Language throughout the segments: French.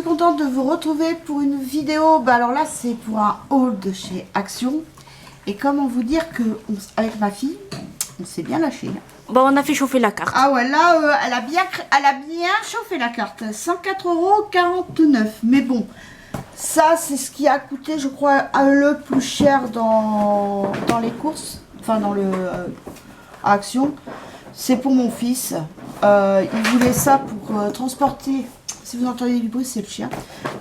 contente de vous retrouver pour une vidéo. Bah alors là, c'est pour un haul de chez Action. Et comment vous dire que avec ma fille, on s'est bien lâché. Bon, on a fait chauffer la carte. Ah ouais, là, elle a bien chauffé la carte. 104,49 €. Mais bon, ça, c'est ce qui a coûté, je crois, le plus cher dans les courses. Enfin, dans le Action. C'est pour mon fils. Il voulait ça pour transporter. Si vous entendez du bruit, c'est le chien.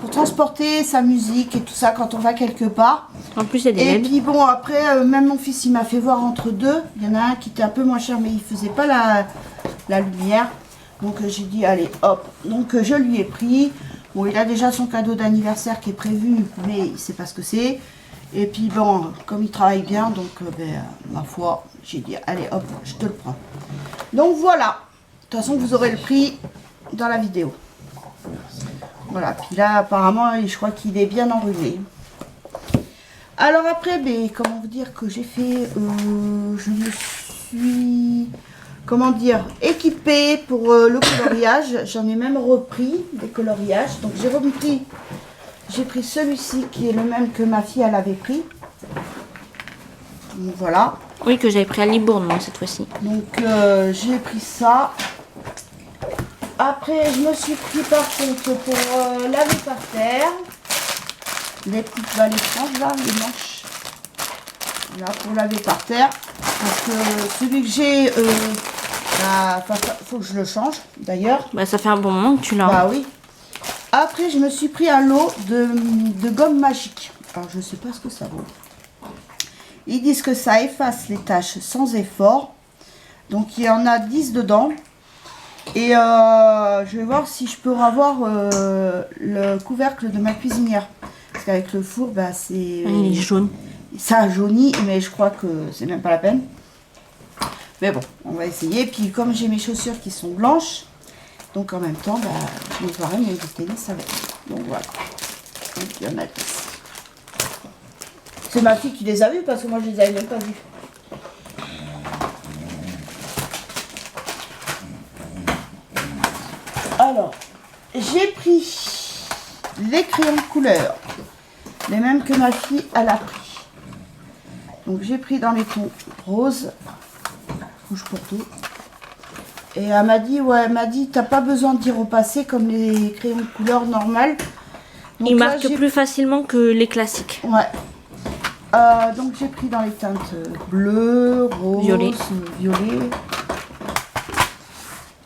Pour transporter sa musique et tout ça quand on va quelque part. En plus, il y a des Et LED. puis bon, après, même mon fils, il m'a fait voir entre deux. Il y en a un qui était un peu moins cher, mais il faisait pas la lumière. Donc j'ai dit, allez, hop. Donc je lui ai pris. Bon, il a déjà son cadeau d'anniversaire qui est prévu, mais il sait pas ce que c'est. Et puis bon, comme il travaille bien, donc ma foi, j'ai dit, allez, hop, je te le prends. Donc voilà. De toute façon, vous aurez le prix dans la vidéo. Voilà, puis là apparemment je crois qu'il est bien enrhumé. Alors après, comment vous dire que j'ai fait, je me suis, comment dire, équipée pour le coloriage. J'en ai même repris des coloriages. Donc j'ai pris celui-ci qui est le même que ma fille elle avait pris. Donc voilà. Oui, que j'avais pris à Libourne, moi, cette fois-ci. Donc j'ai pris ça. Après, je me suis pris par contre pour laver par terre. Les petites balles étranges là, les manches. Là, pour laver par terre. Parce que celui que j'ai, faut que je le change d'ailleurs. Bah, ça fait un bon moment que tu l'as. Bah oui. Après, je me suis pris un lot de gomme magique. Alors, je sais pas ce que ça vaut. Ils disent que ça efface les taches sans effort. Donc, il y en a 10 dedans. Et je vais voir si je peux avoir le couvercle de ma cuisinière. Parce qu'avec le four, bah, c'est... Il est jaune. Ça a jauni, mais je crois que c'est même pas la peine. Mais bon, on va essayer. Puis comme j'ai mes chaussures qui sont blanches, donc en même temps, bah, je nettoierai mes tennis avec. Donc voilà. Donc il y en a 10. C'est ma fille qui les a vus parce que moi je les avais même pas vus. Alors, j'ai pris les crayons de couleur, les mêmes que ma fille elle a pris. Donc j'ai pris dans les tons rose, rouge porto. Et elle m'a dit, ouais, elle m'a dit, t'as pas besoin d'y repasser comme les crayons de couleur normales. Donc Il là, marque plus facilement que les classiques. Ouais. Donc j'ai pris dans les teintes bleu, rose, violet.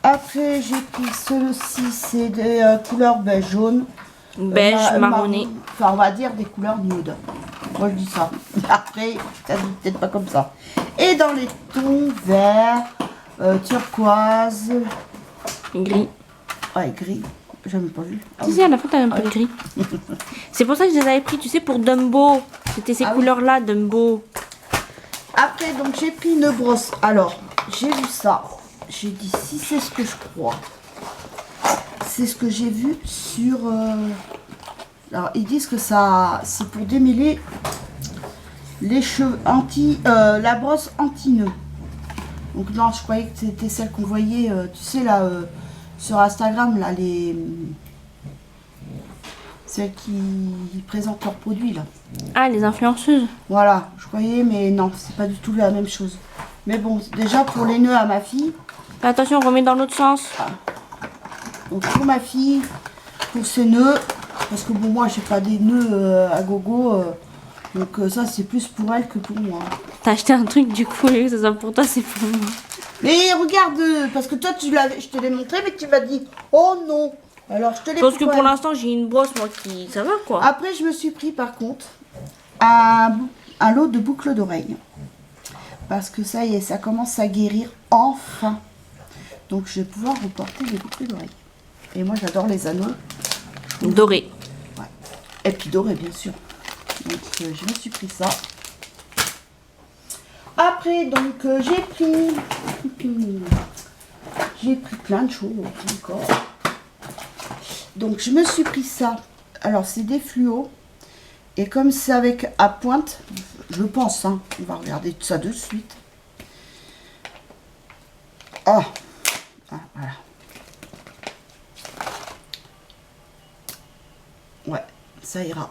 Après, j'ai pris ceux-ci, c'est des couleurs beige jaune. Beige, marronné. Enfin, on va dire des couleurs nude. Moi, je dis ça. Après, ça dit peut-être pas comme ça. Et dans les tons vert, turquoise. Gris. Ouais, gris. J'ai même pas vu. Ah, Si, à la fin, t'as un peu de gris. C'est pour ça que je les avais pris, tu sais, pour Dumbo. C'était ces couleurs-là, Dumbo. Après, donc, j'ai pris une brosse. Alors, j'ai vu ça. J'ai dit, si c'est ce que je crois. C'est ce que j'ai vu sur... Alors, ils disent que ça, c'est pour démêler les cheveux la brosse anti-nœud. Donc non, je croyais que c'était celle qu'on voyait, tu sais, là, sur Instagram, là, celles qui présentent leurs produits, là. Ah, les influenceuses. Voilà, je croyais, mais non, c'est pas du tout la même chose. Mais bon, déjà, pour les nœuds à ma fille... Attention, on remet dans l'autre sens. Donc pour ma fille, pour ses nœuds, parce que bon, moi j'ai pas des nœuds à gogo, donc ça c'est plus pour elle que pour moi. T'as acheté un truc du coup, et que ça soit pour toi, c'est pour moi. Mais regarde, parce que toi je te l'ai montré, mais tu m'as dit, oh non. Alors je te l'ai Parce que pour pour elle. l'instant, j'ai une brosse, moi, qui... Ça va, quoi. Après je me suis pris par contre un lot de boucles d'oreilles. Parce que ça y est, ça commence à guérir enfin. Donc je vais pouvoir reporter des boucles d'oreilles. Et moi j'adore les anneaux. Doré. Ouais. Et puis doré bien sûr. Donc je me suis pris ça. Après donc j'ai pris plein de choses encore. Donc je me suis pris ça. Alors c'est des fluos. Et comme c'est avec à pointe, je pense, hein, on va regarder tout ça de suite. Ah, voilà. ça ira.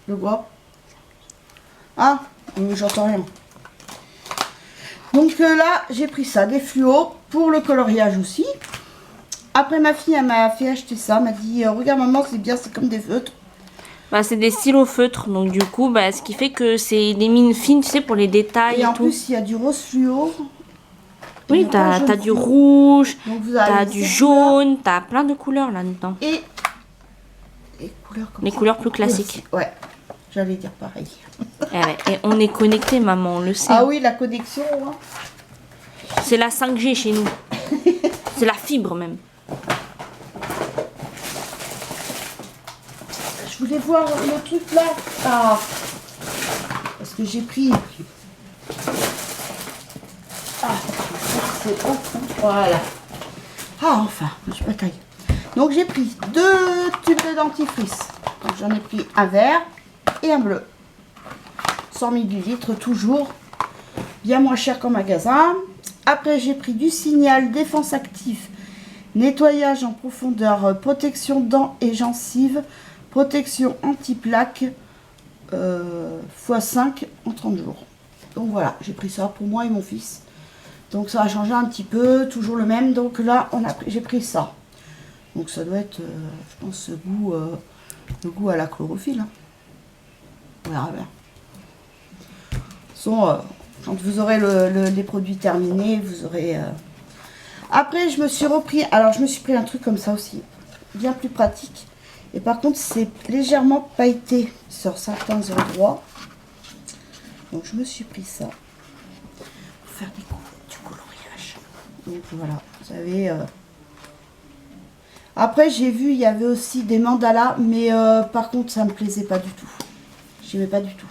Le bois. Ah, j'entends rien. Donc là, j'ai pris ça, des fluos pour le coloriage aussi. Après, ma fille, elle m'a fait acheter ça. Elle m'a dit, regarde maman, c'est bien, c'est comme des feutres. Bah, c'est des stylos feutres, donc du coup, bah, ce qui fait que c'est des mines fines, tu sais, pour les détails Et et en tout. plus, il y a du rose fluo. Oui, Il y a pas t'as jaune du fluo. rouge, Donc vous avez t'as du ces jaune, t'as plein de couleurs là-dedans. Et couleurs comme Les ça. couleurs plus classiques. Ouais, j'allais dire pareil. Eh ouais, et on est connecté, maman, on le sait. Ah oui, la connexion. Hein. C'est la 5G chez nous. C'est la fibre même. Je voulais voir le truc là. Ah. Parce que j'ai pris. Ah, c'est au fond. Voilà. Ah, enfin, je bataille. Donc j'ai pris 2 tubes de dentifrice. Donc j'en ai pris un vert et un bleu. 100 ml toujours. Bien moins cher qu'en magasin. Après j'ai pris du Signal défense actif. Nettoyage en profondeur, protection dents et gencives, protection anti-plaque x5 en 30 jours. Donc voilà, j'ai pris ça pour moi et mon fils. Donc ça a changé un petit peu, toujours le même. Donc là, j'ai pris ça. Donc ça doit être, je pense, le goût à la chlorophylle. Hein. On verra bien. De toute façon, quand vous aurez les produits terminés, vous aurez... Après, je me suis pris un truc comme ça aussi, bien plus pratique. Et par contre, c'est légèrement pailleté sur certains endroits. Donc, je me suis pris ça pour faire du coloriage. Donc, voilà, vous savez... Après, j'ai vu, il y avait aussi des mandalas, mais par contre, ça me plaisait pas du tout. J'aimais pas du tout.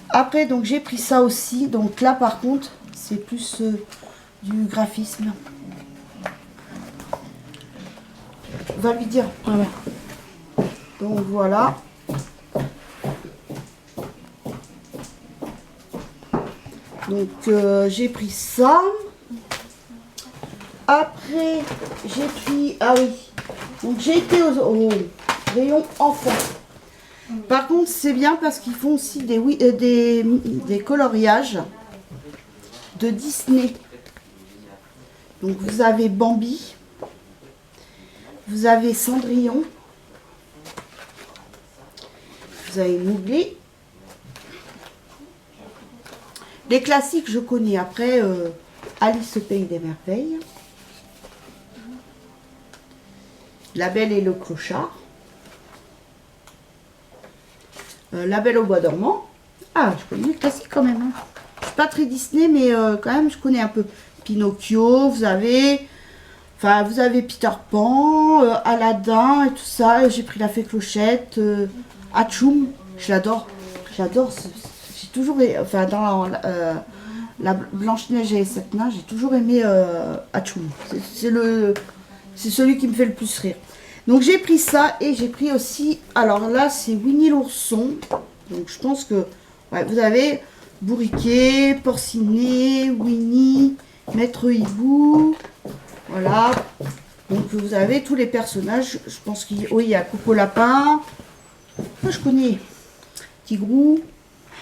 Après, donc, j'ai pris ça aussi. Donc là, par contre, c'est plus... du graphisme. On va lui dire. Ah ouais. Donc voilà. Donc j'ai pris ça. Après j'ai pris... Ah oui. Donc j'ai été au rayon enfant. Par contre c'est bien parce qu'ils font aussi des coloriages de Disney. Donc vous avez Bambi, vous avez Cendrillon, vous avez Mowgli. Les classiques je connais. Après Alice au pays des merveilles, La Belle et le Clochard, La Belle au bois dormant. Ah, je connais les classiques quand même. Hein. Je suis pas très Disney, mais quand même je connais un peu. Pinocchio, vous avez Peter Pan, Aladdin et tout ça. J'ai pris la Fée Clochette, Hatchoum, je l'adore. J'adore. J'ai toujours, enfin dans la Blanche-Neige et les 7 nains, j'ai toujours aimé Hatchoum. C'est celui qui me fait le plus rire. Donc j'ai pris ça et j'ai pris aussi, alors là c'est Winnie l'ourson. Donc je pense que ouais, vous avez Bourriquet, Porcinet, Winnie, Maître Hibou, voilà. Donc vous avez tous les personnages. Je pense qu'il y a Coco Lapin. Moi je connais Tigrou.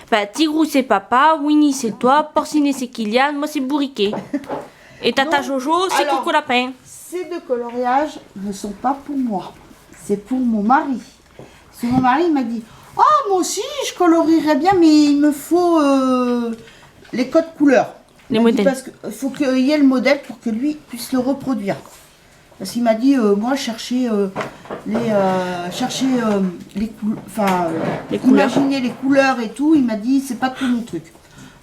Bah, Tigrou c'est papa, Winnie c'est toi, Porcinet c'est Kylian, moi c'est Bourriquet. Et Tata Donc, Jojo c'est alors, Coco Lapin. Ces 2 coloriages ne sont pas pour moi. C'est pour mon mari. Parce que mon mari il m'a dit, ah moi aussi je colorierais bien, mais il me faut les codes couleurs. Les modèles. Parce qu'il faut qu'il y ait le modèle pour que lui puisse le reproduire. Parce qu'il m'a dit, moi, chercher les couleurs, imaginer les couleurs et tout. Il m'a dit, c'est pas tout mon truc.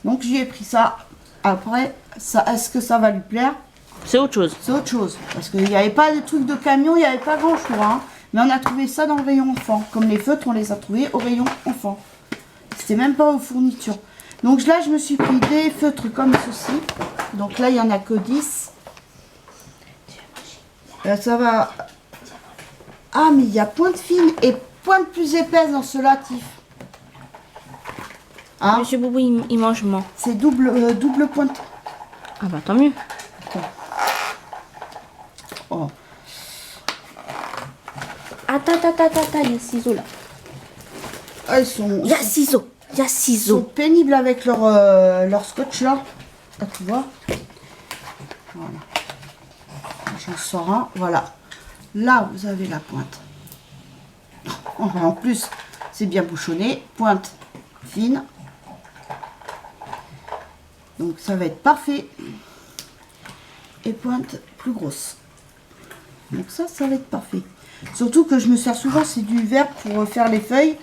Donc, j'y ai pris ça. Après, est-ce que ça va lui plaire? C'est autre chose. C'est autre chose. Parce qu'il n'y avait pas de trucs de camion, il n'y avait pas grand-chose. Hein. Mais on a trouvé ça dans le rayon enfant. Comme les feutres, on les a trouvés au rayon enfant. C'était même pas aux fournitures. Donc là, je me suis pris des feutres comme ceci. Donc là, il n'y en a que 10. Là, ça va... Ah, mais il y a pointe fine et pointe plus épaisse dans ce latif. Hein? Monsieur Boubou, il mange moins. C'est double pointe. Ah bah tant mieux. Oh. Attends, il y a ciseaux là. Ah, ils sont, Il y a ciseaux. Il y a ils sont ciseaux. pénibles avec leur scotch là. Ah, tu vois. Voilà. J'en sors un. Voilà. Là, vous avez la pointe. En plus, c'est bien bouchonné. Pointe fine. Donc, ça va être parfait. Et pointe plus grosse. Donc ça va être parfait. Surtout que je me sers souvent, c'est du vert pour faire les feuilles.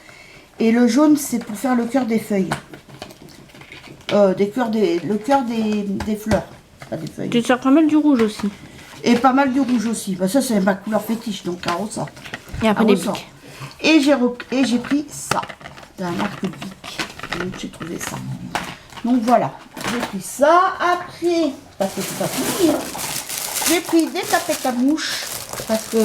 Et le jaune, c'est pour faire le cœur des feuilles. Le cœur des fleurs. Pas des feuilles. Tu te sers pas mal du rouge aussi. Et pas mal du rouge aussi. Bah, ça, c'est ma couleur fétiche, donc elle ressort. Et après Elle des ressort. pics. Et j'ai pris ça. De la marque Bic. Donc j'ai trouvé ça. Donc voilà. J'ai pris ça. Après, parce que c'est pas fini, hein, j'ai pris des tapettes à mouches. Parce que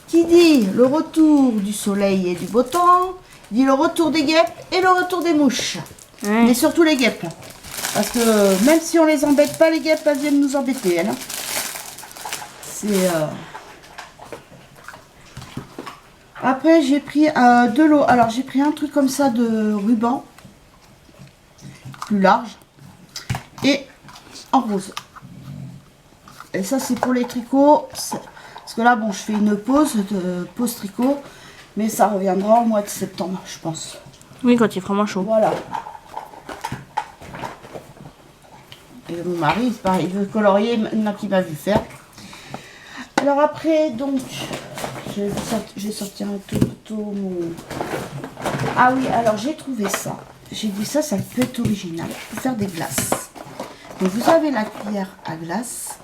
qui dit le retour du soleil et du beau temps, dit le retour des guêpes et le retour des mouches. Ouais. Mais surtout les guêpes. Parce que même si on les embête pas, les guêpes, elles viennent nous embêter, elles. C'est... Après, j'ai pris de l'eau. Alors, j'ai pris un truc comme ça de ruban. Plus large. Et en rose. Et ça, c'est pour les tricots. Parce que là, bon, je fais une pause tricot. Mais ça reviendra au mois de septembre, je pense. Oui, quand il fera moins chaud. Voilà. Et mon mari, c'est pareil, il veut colorier, maintenant qu'il m'a vu faire. Alors après, donc, je vais sortir un tout mon... Ah oui, alors j'ai trouvé ça. J'ai dit ça peut être original. Pour faire des glaces. Donc vous avez la cuillère à glace.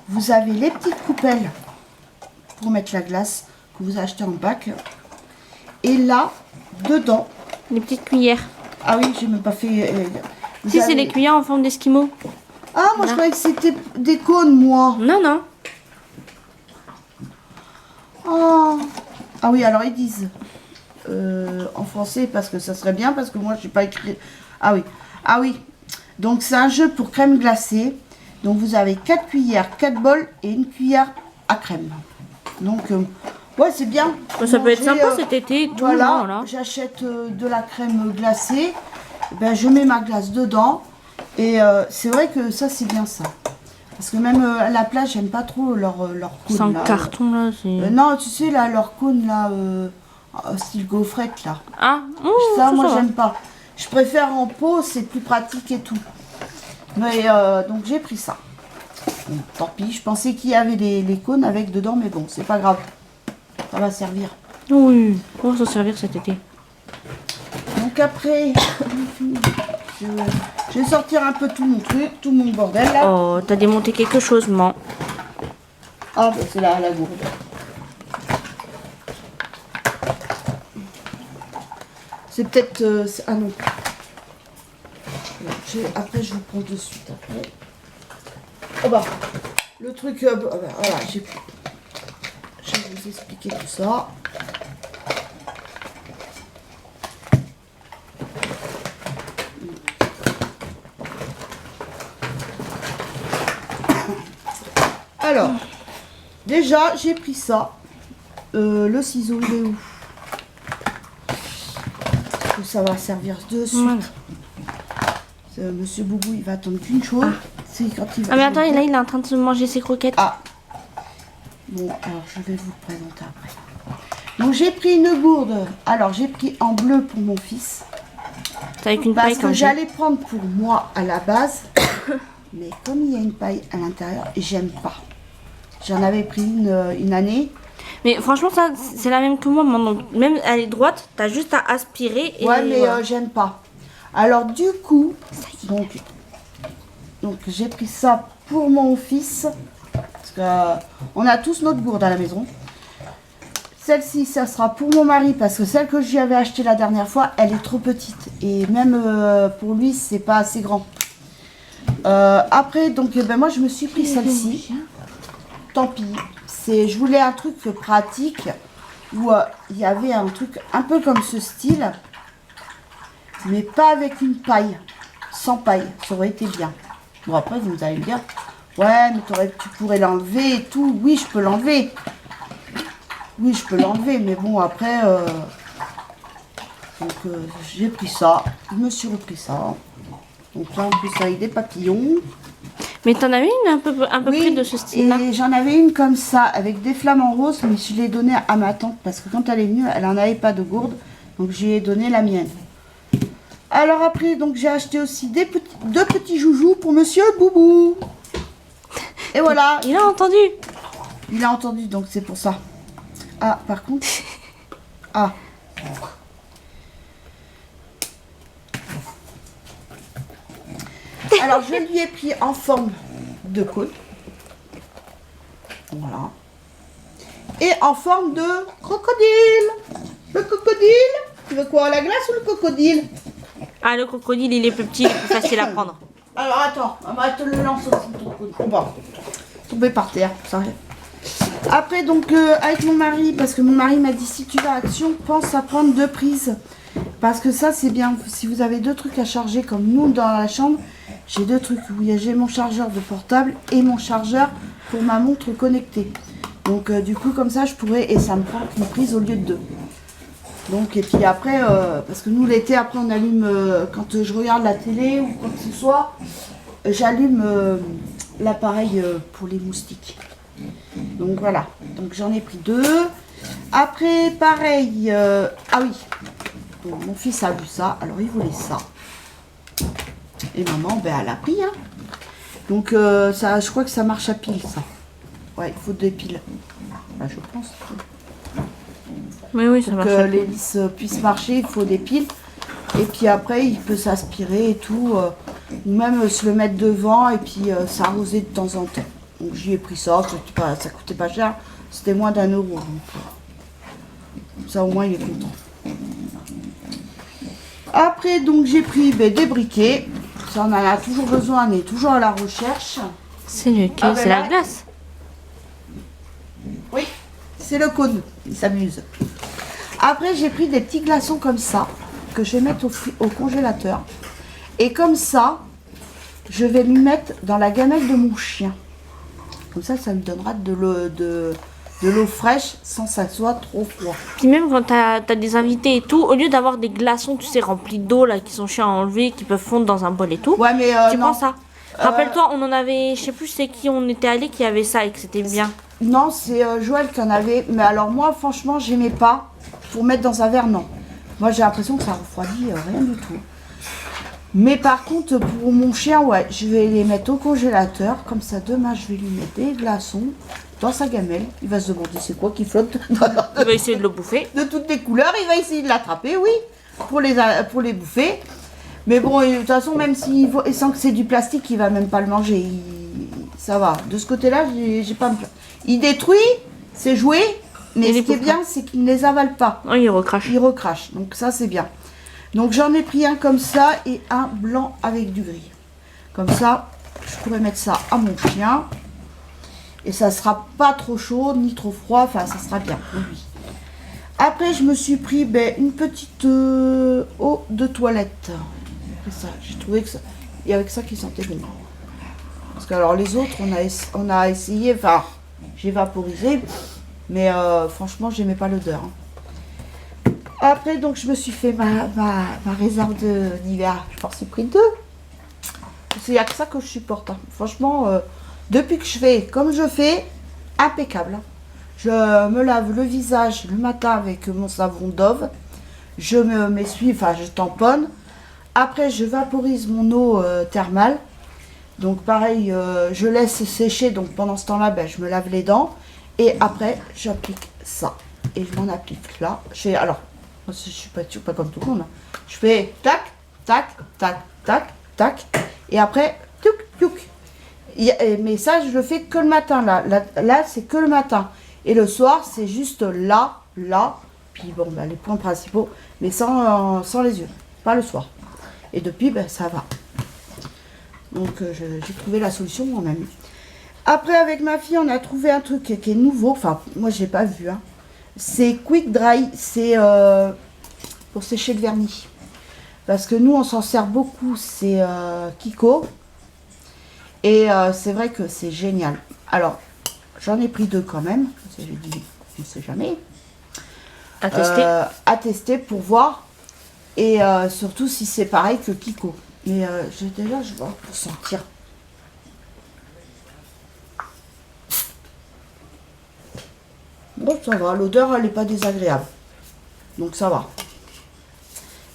Vous avez les petites coupelles pour mettre la glace que vous achetez en bac. Et là, dedans... Les petites cuillères. Ah oui, j'ai même pas fait... Si, c'est les cuillères en forme d'esquimau. Ah, moi je croyais que c'était des cônes, moi. Non, non. Oh. Ah oui, alors ils disent en français parce que ça serait bien, parce que moi je n'ai pas écrit. Ah oui, ah oui. Donc c'est un jeu pour crème glacée. Donc vous avez 4 cuillères, 4 bols et une cuillère à crème. Donc ouais, c'est bien. Ça peut être Manger, sympa cet été. Tout voilà, là. j'achète de la crème glacée. Ben, je mets ma glace dedans. Et c'est vrai que ça, c'est bien ça. Parce que même à la plage, j'aime pas trop leur cône. C'est en là. carton là. Non, tu sais, là, leur cône, là, style gaufrette, là. Ah, Ça, moi, va. j'aime pas. Je préfère en pot, c'est plus pratique et tout. Mais donc, j'ai pris ça. Bon, tant pis, je pensais qu'il y avait les cônes avec dedans, mais bon, c'est pas grave. Ça va servir. Oui, on va s'en servir cet été. Donc après, je vais sortir un peu tout mon truc, tout mon bordel là. Oh, t'as démonté quelque chose, man. Ah, bah, c'est la gourde. C'est peut-être... ah non. Après, je vous prends de suite. Après. Oh bah, le truc... voilà, je vais vous expliquer tout ça. Alors, déjà, j'ai pris ça. Le ciseau, il est où? Ça va servir de suite. Voilà. Monsieur Boubou, il va attendre qu'une chose. C'est quand il va... Ah, mais attends, là, il est en train de se manger ses croquettes. Ah. Bon, alors, je vais vous le présenter après. Donc, j'ai pris une gourde. Alors, j'ai pris en bleu pour mon fils. C'est avec une paille Parce que comme j'allais prendre pour moi à la base. Mais comme il y a une paille à l'intérieur, j'aime pas. J'en avais pris une année. Mais franchement, ça, c'est la même que moi. Donc, même elle est droite, t'as juste à aspirer. Et Ouais, mais voilà. j'aime pas. Alors, du coup, donc j'ai pris ça pour mon fils. Parce que on a tous notre gourde à la maison. Celle-ci, ça sera pour mon mari. Parce que celle que je lui avais achetée la dernière fois, elle est trop petite. Et même pour lui, c'est pas assez grand. Après, donc, ben, moi, je me suis pris celle-ci. Tant pis. Je voulais un truc pratique où il y avait un truc un peu comme ce style, mais pas avec une paille, sans paille. Ça aurait été bien. Bon, après, vous allez me dire, ouais, mais tu pourrais l'enlever et tout. Oui, je peux l'enlever. Oui, je peux l'enlever, mais bon, après... donc, j'ai pris ça. Je me suis repris ça. Donc là, en plus, avec des papillons. Mais t'en avais une un peu Oui, près de ce style-là. et j'en avais une comme ça, avec des flamants roses, mais je l'ai donnée à ma tante, parce que quand elle est venue, elle n'en avait pas de gourde. Donc, je lui ai donné la mienne. Alors après, donc j'ai acheté aussi deux petits joujoux pour Monsieur Boubou. Et voilà. Il a entendu. Il a entendu, donc c'est pour ça. Ah, par contre... Ah. Alors, je lui ai pris en forme de cône. Voilà. Et en forme de crocodile. Le crocodile. Tu veux quoi, la glace ou le crocodile? Ah, le crocodile, il est plus petit, il est plus facile à prendre. Alors, attends, on va te le lancer aussi, ton crocodile. Bon, tomber par terre, ça arrive. Après, donc, avec mon mari, parce que mon mari m'a dit, si tu vas à Action, pense à prendre 2 prises. Parce que ça, c'est bien. Si vous avez 2 trucs à charger, comme nous, dans la chambre, j'ai 2 trucs. J'ai mon chargeur de portable et mon chargeur pour ma montre connectée. Donc, du coup, comme ça, je pourrais... Et ça me prend une prise au lieu de 2. Donc, et puis après, parce que nous, l'été, après, on allume... quand je regarde la télé ou quoi que ce soit, j'allume l'appareil pour les moustiques. Donc voilà, donc j'en ai pris 2. Après, pareil, ah oui, bon, mon fils a vu ça, alors il voulait ça. Et maman, ben elle a pris, hein. Donc ça, je crois que ça marche à pile, ça. Ouais, il faut 2 piles. Bah, je pense. Oui, oui, ça Pour marche. que l'hélice puisse marcher, il faut des piles. Et puis après, il peut s'aspirer et tout. Ou même se le mettre devant et puis s'arroser de temps en temps. Donc j'y ai pris ça, ça coûtait pas cher, c'était moins d'1 euro. Donc, ça au moins il est content. Après donc j'ai pris des briquets, ça on en a toujours besoin, on est toujours à la recherche. C'est lequel? Ah, ben C'est là. la glace. Oui, c'est le cône, il s'amuse. Après j'ai pris des petits glaçons comme ça, que je vais mettre au congélateur. Et comme ça, je vais lui mettre dans la gamelle de mon chien. Comme ça me donnera de l'eau fraîche sans que ça soit trop froid. Puis même quand t'as des invités et tout, au lieu d'avoir des glaçons, tu sais, remplis d'eau, là, qui sont chiants à enlever, qui peuvent fondre dans un bol et tout, Ouais, mais tu non. prends ça. Rappelle-toi, on en avait, je sais plus c'est qui on était allé qui avait ça et que c'était bien. Non, c'est Joël qui en avait. Mais alors moi, franchement, j'aimais pas. Pour mettre dans un verre, non. Moi, j'ai l'impression que ça refroidit rien du tout. Mais par contre, pour mon chien, ouais, je vais les mettre au congélateur. Comme ça, demain, je vais lui mettre des glaçons dans sa gamelle. Il va se demander c'est quoi qui flotte. Il va essayer de le bouffer. De toutes les couleurs, il va essayer de l'attraper, oui, pour les bouffer. Mais bon, de toute façon, même s'il sent que c'est du plastique, il va même pas le manger. Ça va. De ce côté-là, j'ai pas à me plaindre. Il détruit ses jouets, mais Il ce les qui est bouffe bien, c'est qu'il ne les avale pas. Oh, il recrache. Il recrache, donc ça c'est bien. Donc j'en ai pris un comme ça et un blanc avec du gris. Comme ça, je pourrais mettre ça à mon chien. Et ça sera pas trop chaud ni trop froid, enfin ça sera bien pour lui. Après je me suis pris une petite eau de toilette. C'est ça, j'ai trouvé que ça, il y avait que ça qui sentait bon. Parce que alors les autres on a essayé, enfin j'ai vaporisé, mais franchement j'aimais pas l'odeur. Hein. Après, donc, je me suis fait ma réserve d'hiver. Je m'en suis pris 2. Il n'y a que ça que je supporte. Hein. Franchement, depuis que je fais comme je fais, impeccable. Hein. Je me lave le visage le matin avec mon savon Dove. Je m'essuie, enfin, je tamponne. Après, je vaporise mon eau thermale. Donc, pareil, je laisse sécher. Donc, pendant ce temps-là, je me lave les dents. Et après, j'applique ça. Et je m'en applique là. Alors, moi, je suis pas comme tout le monde. Hein. Je fais tac, tac, tac, tac, tac. Et après, touc, touc. Mais ça, je le fais que le matin. Là c'est que le matin. Et le soir, c'est juste là. Puis bon, les points principaux. Mais sans les yeux. Pas le soir. Et depuis, ça va. Donc, j'ai trouvé la solution moi-même. Après, avec ma fille, on a trouvé un truc qui est nouveau. Enfin, moi, j'ai pas vu. Hein. C'est Quick Dry, c'est pour sécher le vernis. Parce que nous, on s'en sert beaucoup, c'est Kiko. Et c'est vrai que c'est génial. Alors, j'en ai pris 2 quand même. J'ai dit on ne sait jamais. À tester. À tester pour voir. Et surtout si c'est pareil que Kiko. Mais je vais voir pour sentir. Bon, ça va, l'odeur elle n'est pas désagréable. Donc ça va.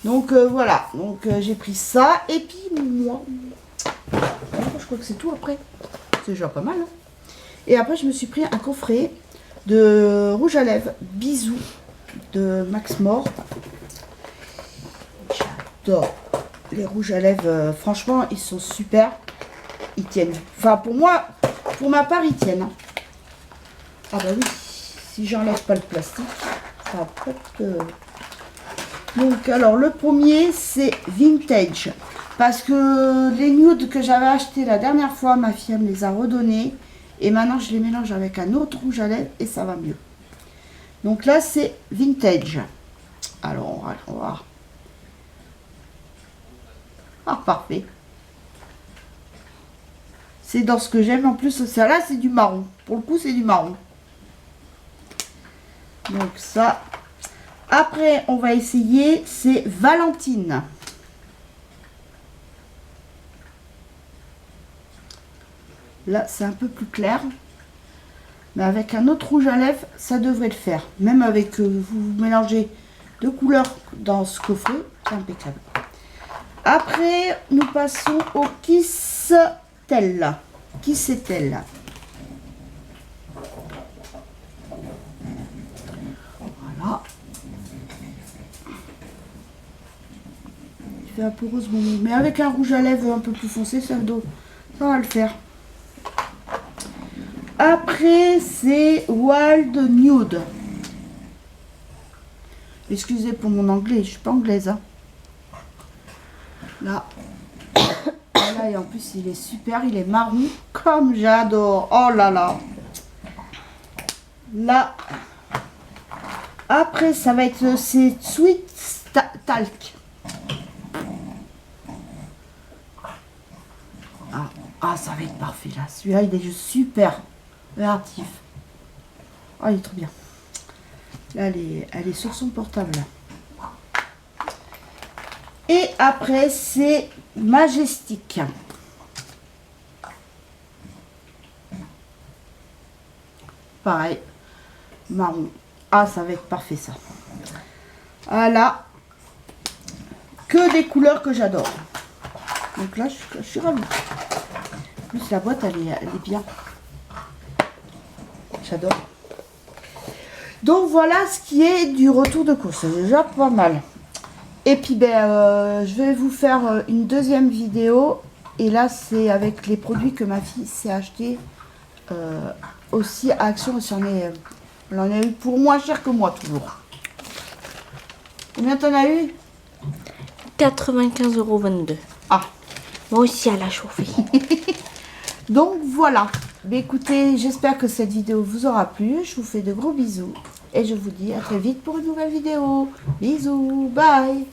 Donc voilà, donc j'ai pris ça. Et puis moi, je crois que c'est tout après. C'est déjà pas mal. Hein. Et après je me suis pris un coffret de rouge à lèvres Bisous de Max More. J'adore les rouges à lèvres. Franchement, ils sont super. Ils tiennent. Enfin pour moi, pour ma part, ils tiennent. Hein. Ah bah oui. Si j'enlève pas le plastique, ça va pas être... Donc, alors, le premier, c'est Vintage. Parce que les nudes que j'avais achetés la dernière fois, ma fille me les a redonnés. Et maintenant, je les mélange avec un autre rouge à lèvres et ça va mieux. Donc là, c'est Vintage. Alors, on va voir. Ah, parfait. C'est dans ce que j'aime. En plus, ça là, c'est du marron. Pour le coup, c'est du marron. Donc ça. Après, on va essayer, c'est Valentine. Là, c'est un peu plus clair. Mais avec un autre rouge à lèvres, ça devrait le faire. Même avec, vous mélangez deux couleurs dans ce coffret, c'est impeccable. Après, nous passons au Kiss Tell. Kiss Tell. Voilà. Il fait un peu rose bonbon. Mais avec un rouge à lèvres un peu plus foncé, ça va le faire. Après, c'est Wild Nude. Excusez pour mon anglais, je suis pas anglaise. Hein. Là. Voilà, et en plus, il est super, il est marron, comme j'adore. Oh là là. Là. Après, ça va être c'est Sweet Talk. Ah, ça va être parfait là. Celui-là, il est juste super réactif. Oh, il est trop bien. Là, elle est sur son portable. Là. Et après, c'est Majestic. Pareil, marron. Ah, ça va être parfait ça. Voilà. Que des couleurs que j'adore. Donc là, je suis ravie. En plus, la boîte, elle est bien. J'adore. Donc voilà ce qui est du retour de course. C'est déjà pas mal. Et puis, je vais vous faire une deuxième vidéo. Et là, c'est avec les produits que ma fille s'est acheté aussi à Action. Elle en a eu pour moins cher que moi, toujours. Combien t'en as eu? 95,22 €. Ah. Moi aussi, elle a chauffé. Donc voilà. Mais écoutez, j'espère que cette vidéo vous aura plu. Je vous fais de gros bisous. Et je vous dis à très vite pour une nouvelle vidéo. Bisous. Bye.